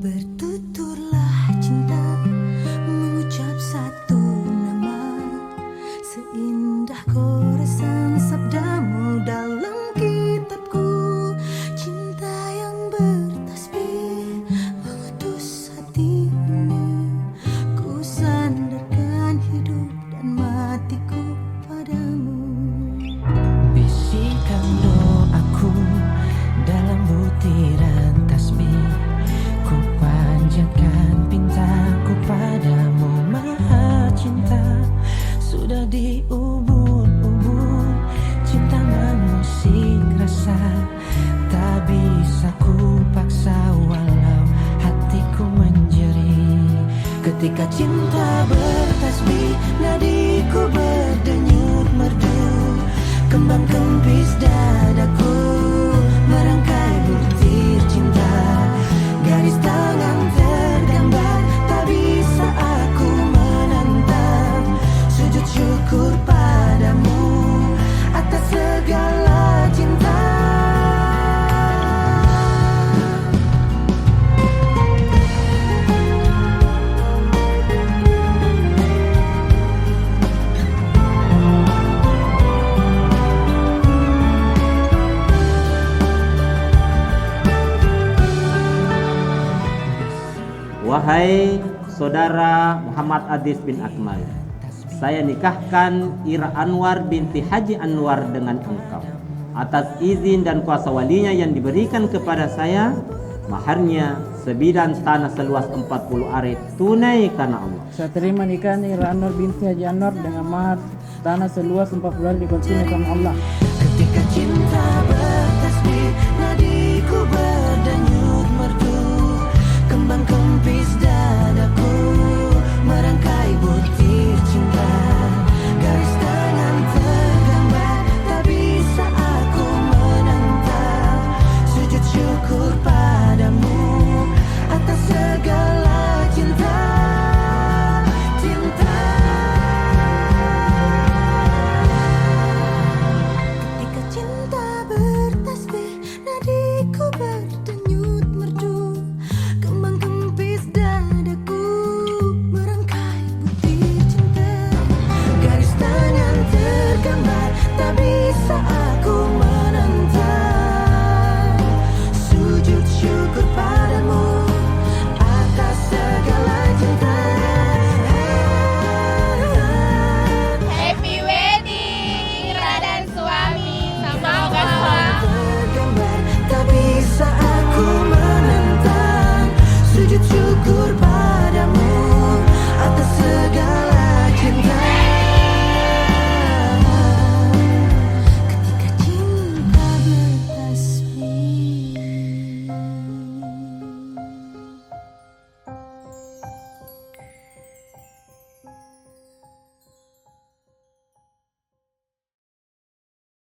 Bertuturlah cinta, mengucap satu nama, seindah goresan sabdamu dalam kitabku. Cinta yang bertasbih mengutus hati ini, ku sandarkan hidup dan matiku padamu. Bisikan doaku dalam butiran tasbih, ku panjatkan pintaku padamu maha cinta. Sudah diubun-ubun cinta mengusik rasa, tak bisa ku paksa walau hatiku menjerit. Ketika cinta bertasbih, nadiku berdenyut merdu, kembang kempis dadaku merangkai butir cinta. Garis tangan tergambar, tak bisa aku menentang. Sujud syukur padamu atas segala cinta. Wahai saudara Muhammad Adis bin Akmal, saya nikahkan Ira Anwar binti Haji Anwar dengan engkau atas izin dan kuasa walinya yang diberikan kepada saya. Maharnya sebidang tanah seluas 40 are tunai karena Allah. Saya terima nikahan Ira Anwar binti Haji Anwar dengan mahar tanah seluas 40 are dikontunai karena Allah. Ketika cinta